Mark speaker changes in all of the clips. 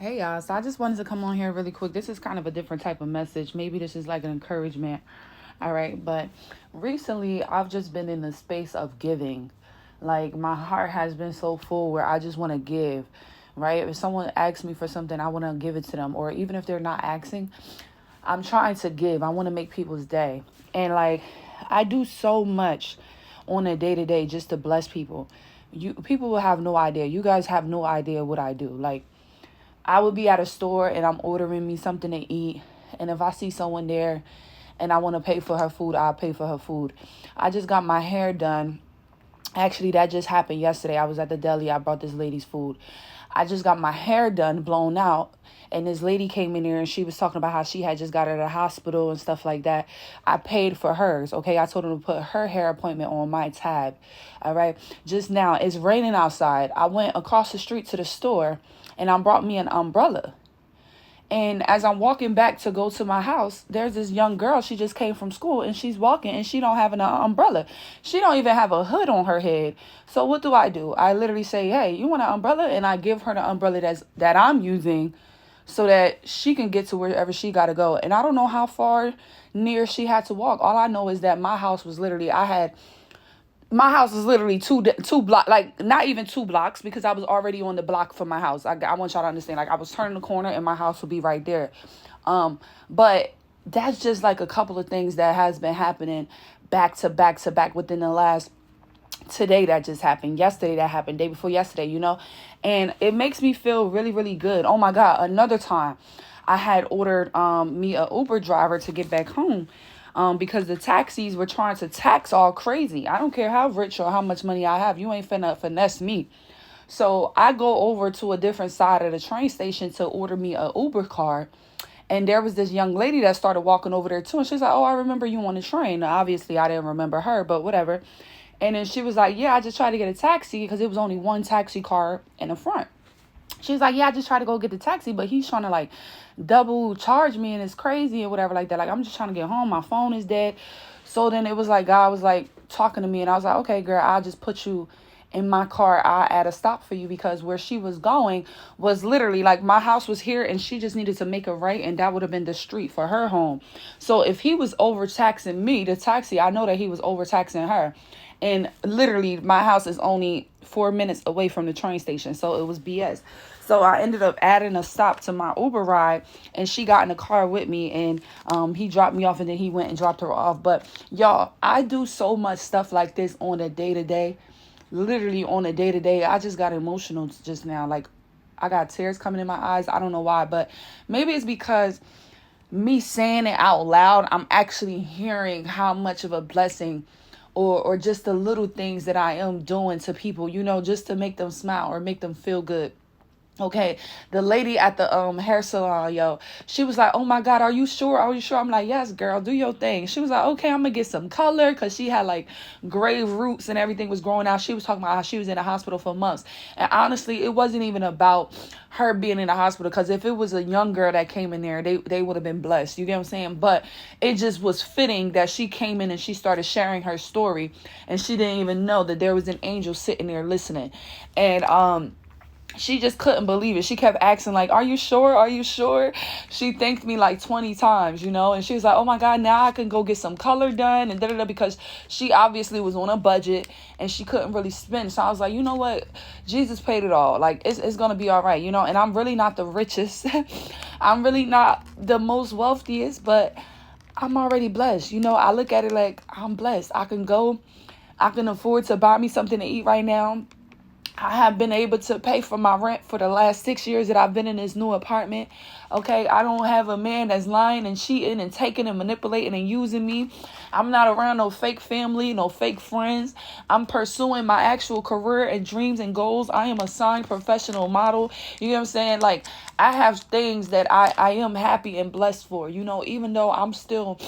Speaker 1: Hey y'all, so I just wanted to come on here really quick. This is kind of a different type of message. Maybe this is like an encouragement. All right, but recently I've just been in the space of giving. Like my heart has been so full where I just want to give, right? If someone asks me for something, I want to give it to them. Or even if they're not asking, I'm trying to give. I want to make people's day. And like I do so much on a day to day just to bless people. You people will have no idea. You guys have no idea what I do. Like I would be at a store and I'm ordering me something to eat. And if I see someone there and I want to pay for her food, I'll pay for her food. I just got my hair done. Actually, that just happened yesterday. I was at the deli. I brought this lady's food. I just got my hair done, blown out. And this lady came in there and she was talking about how she had just got out of the hospital and stuff like that. I paid for hers, okay? I told her to put her hair appointment on my tab, all right? Just now, it's raining outside. I went across the street to the store and I brought me an umbrella. And as I'm walking back to go to my house, there's this young girl. She just came from school and she's walking and she don't have an umbrella. She don't even have a hood on her head. So what do? I literally say, "Hey, you want an umbrella?" And I give her the umbrella that I'm using so that she can get to wherever she got to go. And I don't know how far near she had to walk. All I know is that my house is literally two block, like not even 2 blocks, because I was already on the block for my house. I want y'all to understand, like I was turning the corner and my house would be right there. But that's just like a couple of things that has been happening back to back to back within the last today that just happened, yesterday that happened, day before yesterday, and it makes me feel really, really good. Oh my God, another time I had ordered me a Uber driver to get back home because the taxis were trying to tax all crazy. I don't care how rich or how much money I have, you ain't finna finesse me. So I go over to a different side of the train station to order me a Uber car. And there was this young lady that started walking over there too. And she's like, "Oh, I remember you on the train." Now, obviously, I didn't remember her, but whatever. And then she was like, "Yeah, I just tried to get a taxi because it was only one taxi car in the front." She's like, "Yeah, I just tried to go get the taxi, but he's trying to like double charge me and it's crazy or whatever like that. Like, I'm just trying to get home. My phone is dead." So then it was like God was like talking to me and I was like, "Okay, girl, I'll just put you in my car. I at a stop for you," because where she was going was literally like my house was here and she just needed to make a right and that would have been the street for her home. So if he was overtaxing me, the taxi, I know that he was overtaxing her. And literally my house is only 4 minutes away from the train station. So it was BS. So I ended up adding a stop to my Uber ride and she got in the car with me and he dropped me off and then he went and dropped her off. But y'all, I do so much stuff like this on a day to day, literally on a day to day. I just got emotional just now. Like I got tears coming in my eyes. I don't know why, but maybe it's because me saying it out loud, I'm actually hearing how much of a blessing or just the little things that I am doing to people, just to make them smile or make them feel good. Okay, the lady at the hair salon, yo, she was like, "Oh my God, are you sure? Are you sure?" I'm like, "Yes, girl, do your thing." She was like, "Okay, I'm gonna get some color," because she had like gray roots and everything was growing out. She was talking about how she was in the hospital for months, and honestly, it wasn't even about her being in the hospital. Because if it was a young girl that came in there, they would have been blessed. You get what I'm saying? But it just was fitting that she came in and she started sharing her story, and she didn't even know that there was an angel sitting there listening, and she just couldn't believe it. She kept asking, like, "Are you sure? Are you sure?" She thanked me like 20 times, and she was like, "Oh my God, now I can go get some color done," and da da da, because she obviously was on a budget and she couldn't really spend. So I was like, you know what? Jesus paid it all. Like, it's going to be all right, and I'm really not the richest. I'm really not the most wealthiest, but I'm already blessed. I look at it like I'm blessed. I can afford to buy me something to eat right now. I have been able to pay for my rent for the last 6 years that I've been in this new apartment. Okay, I don't have a man that's lying and cheating and taking and manipulating and using me. I'm not around no fake family, no fake friends. I'm pursuing my actual career and dreams and goals. I am a signed professional model. You know what I'm saying? Like, I have things that I am happy and blessed for, even though I'm still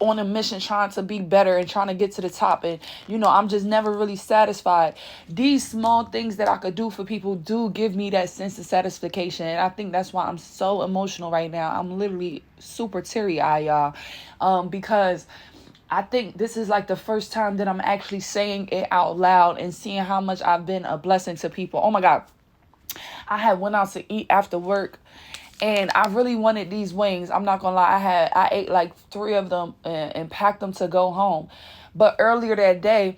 Speaker 1: on a mission trying to be better and trying to get to the top, and I'm just never really satisfied. These small things that I could do for people do give me that sense of satisfaction, and I think that's why I'm so emotional right now. I'm literally super teary-eyed, y'all, because I think this is like the first time that I'm actually saying it out loud and seeing how much I've been a blessing to people. Oh my God, I had went out to eat after work, and I really wanted these wings. I'm not gonna lie, I ate like three of them and packed them to go home. But earlier that day,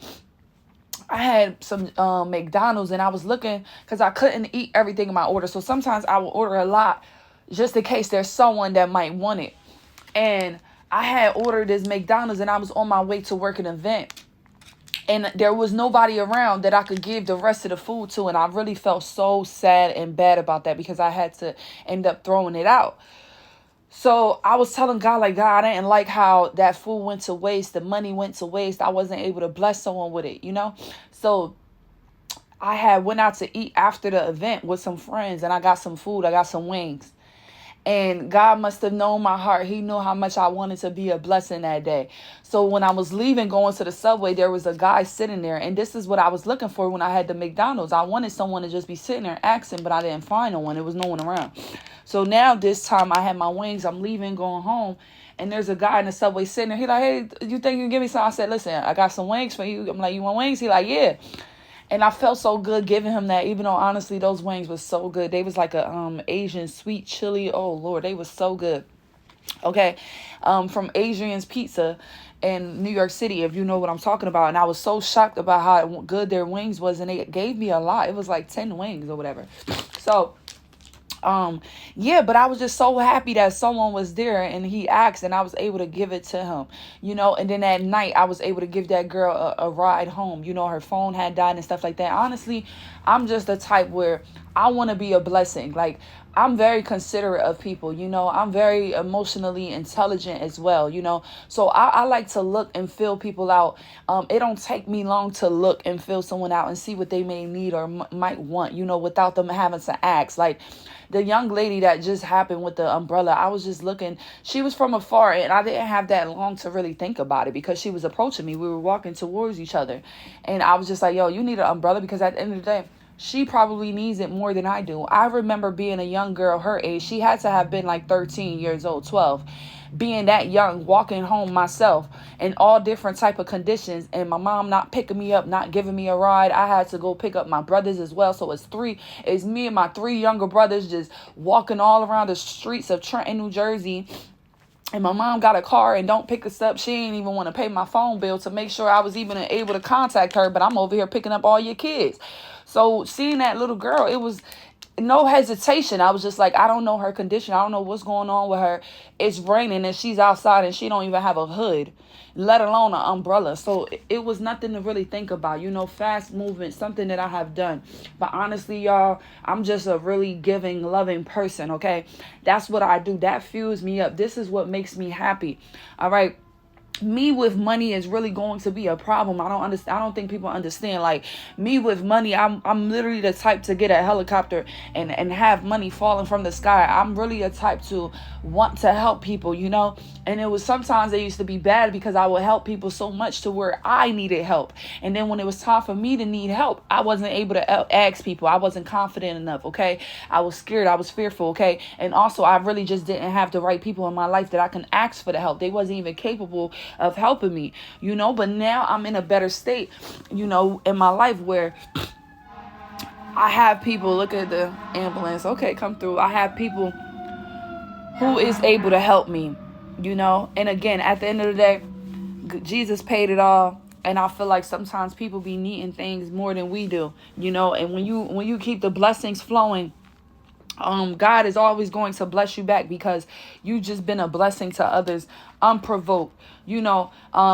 Speaker 1: I had some McDonald's, and I was looking because I couldn't eat everything in my order. So sometimes I will order a lot just in case there's someone that might want it. And I had ordered this McDonald's, and I was on my way to work an event. And there was nobody around that I could give the rest of the food to. And I really felt so sad and bad about that because I had to end up throwing it out. So I was telling God, like, God, I didn't like how that food went to waste. The money went to waste. I wasn't able to bless someone with it, you know? So I had went out to eat after the event with some friends, and I got some food. I got some wings. And God must have known my heart. He knew how much I wanted to be a blessing that day. So when I was leaving, going to the subway, there was a guy sitting there. And this is what I was looking for when I had the McDonald's. I wanted someone to just be sitting there asking, but I didn't find no one. There was no one around. So now this time I had my wings. I'm leaving, going home. And there's a guy in the subway sitting there. He like, hey, you think you can give me some? I said, listen, I got some wings for you. I'm like, you want wings? He like, yeah. And I felt so good giving him that, even though honestly those wings was so good. They was like a Asian sweet chili. Oh Lord, they was so good. Okay, from Adrian's Pizza in New York City, if you know what I'm talking about. And I was so shocked about how good their wings was, and they gave me a lot. It was like 10 wings or whatever. So yeah, but I was just so happy that someone was there and he asked, and I was able to give it to him, you know. And then at night I was able to give that girl a ride home. You know, her phone had died and stuff like that. Honestly, I'm just the type where I want to be a blessing. Like, I'm very considerate of people, you know. I'm very emotionally intelligent as well, you know. So I like to look and feel people out. It don't take me long to look and feel someone out and see what they may need or might want, you know, without them having to ask. Like, the young lady that just happened with the umbrella, I was just looking. She was from afar, and I didn't have that long to really think about it because she was approaching me. We were walking towards each other. And I was just like, yo, you need an umbrella? Because at the end of the day, she probably needs it more than I do. I remember being a young girl her age. She had to have been like 13 years old, 12. Being that young, walking home myself in all different type of conditions, and my mom not picking me up, not giving me a ride. I had to go pick up my brothers as well. So it's me and my three younger brothers just walking all around the streets of Trenton, New Jersey. And my mom got a car and don't pick us up. She ain't even want to pay my phone bill to make sure I was even able to contact her. But I'm over here picking up all your kids. So seeing that little girl, it was no hesitation. I was just like, I don't know her condition. I don't know what's going on with her. It's raining and she's outside and she don't even have a hood, let alone an umbrella. So it was nothing to really think about, you know, fast movement, something that I have done. But honestly, y'all, I'm just a really giving, loving person, okay? That's what I do. That fuels me up. This is what makes me happy, all right? Me with money is really going to be a problem. I don't understand. I don't think people understand. Like, me with money, I'm literally the type to get a helicopter and have money falling from the sky. I'm really a type to want to help people, you know. And it was sometimes they used to be bad because I would help people so much to where I needed help. And then when it was time for me to need help, I wasn't able to ask people. I wasn't confident enough, okay? I was scared. I was fearful, okay? And also, I really just didn't have the right people in my life that I can ask for the help. They wasn't even capable of helping me, you know. But now I'm in a better state, you know, in my life where I have people. Look at the ambulance. Okay, come through. I have people who is able to help me, you know. And again, at the end of the day, Jesus paid it all. And I feel like sometimes people be needing things more than we do, you know. And when you keep the blessings flowing, God is always going to bless you back because you just been a blessing to others, unprovoked, you know,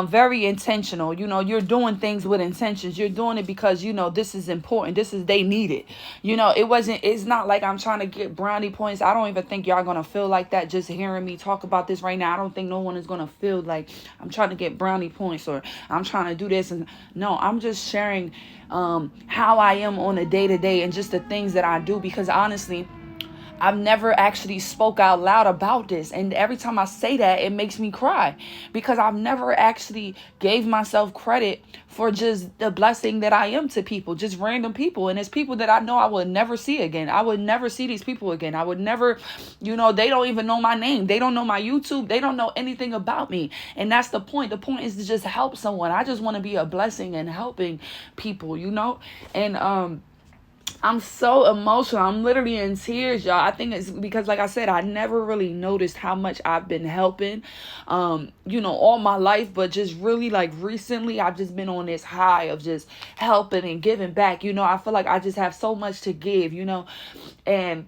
Speaker 1: very intentional. You know, you're doing things with intentions. You're doing it because, you know, this is important. They need it. You know, it's not like I'm trying to get brownie points. I don't even think y'all going to feel like that just hearing me talk about this right now. I don't think no one is going to feel like I'm trying to get brownie points or I'm trying to do this. And no, I'm just sharing how I am on a day-to-day and just the things that I do, because honestly, I've never actually spoke out loud about this. And every time I say that, it makes me cry because I've never actually gave myself credit for just the blessing that I am to people, just random people. And it's people that I know I would never see again. I would never see these people again. I would never, you know, they don't even know my name. They don't know my YouTube. They don't know anything about me. And that's the point. The point is to just help someone. I just want to be a blessing and helping people, you know? And, I'm so emotional. I'm literally in tears, y'all. I think it's because, like I said, I never really noticed how much I've been helping, all my life. But just really, like, recently, I've just been on this high of just helping and giving back. I feel like I just have so much to give, and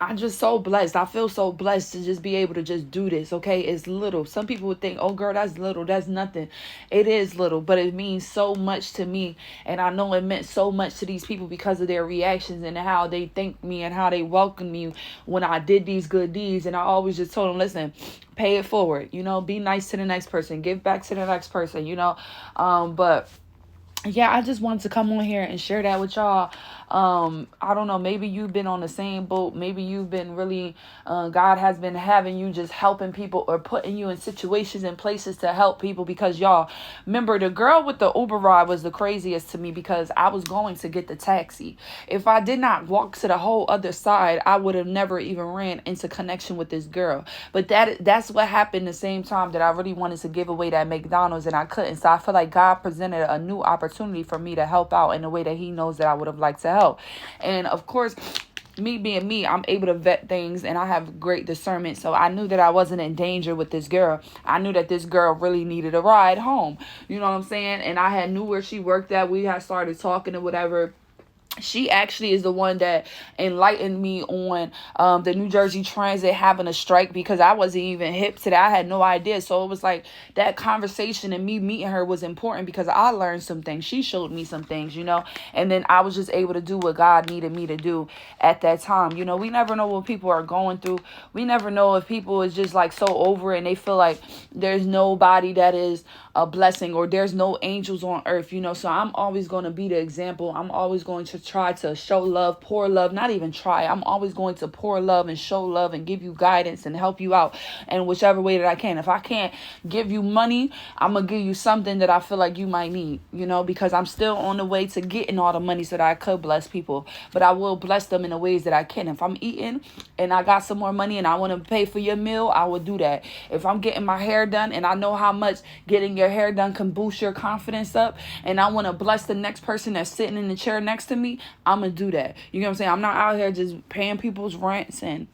Speaker 1: I'm just so blessed. I feel so blessed to just be able to just do this, okay? It's little. Some people would think, oh, girl, that's little. That's nothing. It is little, but it means so much to me. And I know it meant so much to these people because of their reactions and how they thanked me and how they welcomed me when I did these good deeds. And I always just told them, listen, pay it forward. Be nice to the next person. Give back to the next person. But yeah, I just wanted to come on here and share that with y'all. I don't know, maybe you've been on the same boat. Maybe you've been really, God has been having you just helping people or putting you in situations and places to help people, because y'all remember the girl with the Uber ride was the craziest to me, because I was going to get the taxi. If I did not walk to the whole other side, I would have never even ran into connection with this girl. But that's what happened the same time that I really wanted to give away that McDonald's and I couldn't. So I feel like God presented a new opportunity for me to help out in a way that he knows that I would have liked to help. And of course, me being me, I'm able to vet things and I have great discernment. So I knew that I wasn't in danger with this girl. I knew that this girl really needed a ride home. You know what I'm saying? And I knew where she worked at. We had started talking or whatever. She actually is the one that enlightened me on the New Jersey Transit having a strike, because I wasn't even hip to that. I had no idea. So it was like that conversation and me meeting her was important because I learned some things. She showed me some things, and then I was just able to do what God needed me to do at that time. We never know what people are going through. We never know if people is just like so over it and they feel like there's nobody that is a blessing or there's no angels on earth, so I'm always going to be the example. I'm always going to try to show love, pour love, not even try. I'm always going to pour love and show love and give you guidance and help you out in whichever way that I can. If I can't give you money, I'm going to give you something that I feel like you might need, because I'm still on the way to getting all the money so that I could bless people, but I will bless them in the ways that I can. If I'm eating and I got some more money and I want to pay for your meal, I will do that. If I'm getting my hair done and I know how much getting your hair done can boost your confidence up, and I want to bless the next person that's sitting in the chair next to me, I'm gonna do that. You know what I'm saying? I'm not out here just paying people's rents and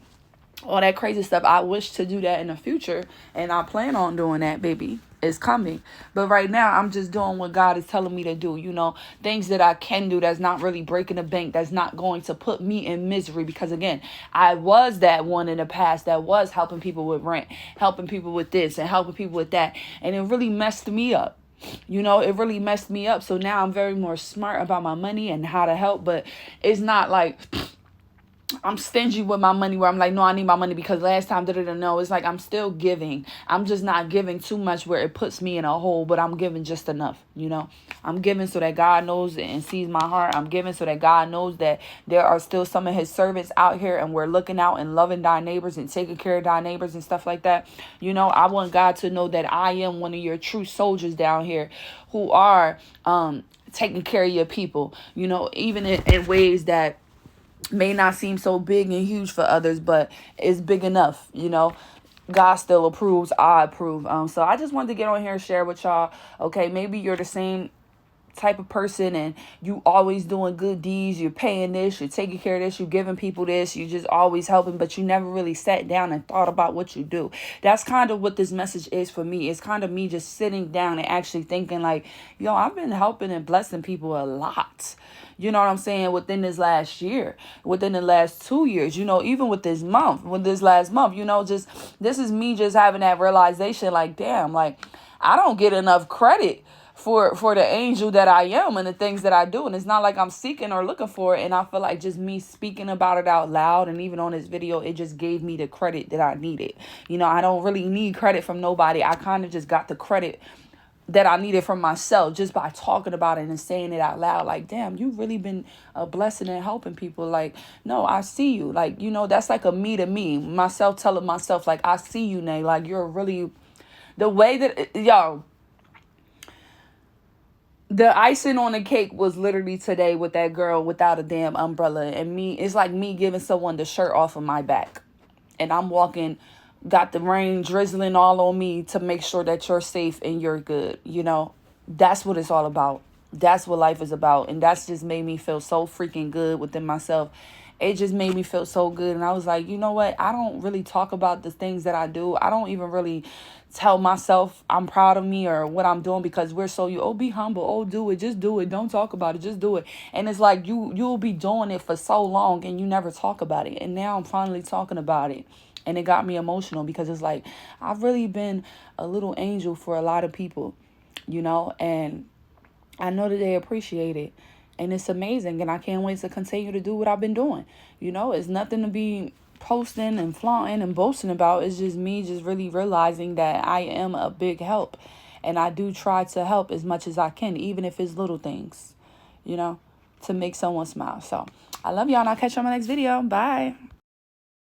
Speaker 1: all that crazy stuff. I wish to do that in the future, and I plan on doing that, baby. It's coming. But right now, I'm just doing what God is telling me to do. Things that I can do that's not really breaking the bank, that's not going to put me in misery. Because again, I was that one in the past that was helping people with rent, helping people with this and helping people with that. And it really messed me up. It really messed me up. So now I'm very more smart about my money and how to help. But it's not like I'm stingy with my money where I'm like, no, I need my money because last time no. It's like I'm still giving. I'm just not giving too much where it puts me in a hole, but I'm giving just enough. I'm giving so that God knows and sees my heart. I'm giving so that God knows that there are still some of his servants out here and we're looking out and loving thy neighbors and taking care of thy neighbors and stuff like that. I want God to know that I am one of your true soldiers down here who are taking care of your people, even in ways that may not seem so big and huge for others, but it's big enough. God still approves. I approve. So I just wanted to get on here and share with y'all. Okay, maybe you're the same type of person and you always doing good deeds. You're paying this, you're taking care of this, you're giving people this, you just always helping, but you never really sat down and thought about what you do. That's kind of what this message is for me. It's kind of me just sitting down and actually thinking like, I've been helping and blessing people a lot. You know what I'm saying? Within this last year, within the last 2 years, even with this last month, just this is me just having that realization like, damn, like I don't get enough credit for the angel that I am and the things that I do. And it's not like I'm seeking or looking for it. And I feel like just me speaking about it out loud and even on this video, it just gave me the credit that I needed. I don't really need credit from nobody. I kind of just got the credit that I needed from myself just by talking about it and saying it out loud. Like, damn, you've really been a blessing and helping people. Like, no, I see you. Like, that's like a me to me. Myself telling myself, like, I see you, Nay. Like, you're really the way that, the icing on the cake was literally today with that girl without a damn umbrella. And it's like me giving someone the shirt off of my back. And I'm walking, got the rain drizzling all on me to make sure that you're safe and you're good. That's what it's all about. That's what life is about. And that's just made me feel so freaking good within myself. It just made me feel so good. And I was like, you know what? I don't really talk about the things that I do. I don't even really tell myself I'm proud of me or what I'm doing, because we're so, oh, be humble. Oh, do it. Just do it. Don't talk about it. Just do it. And it's like you'll be doing it for so long and you never talk about it. And now I'm finally talking about it. And it got me emotional, because it's like I've really been a little angel for a lot of people, and I know that they appreciate it. And it's amazing. And I can't wait to continue to do what I've been doing. It's nothing to be posting and flaunting and boasting about. It's just me just really realizing that I am a big help. And I do try to help as much as I can, even if it's little things, to make someone smile. So I love y'all, and I'll catch you on my next video. Bye.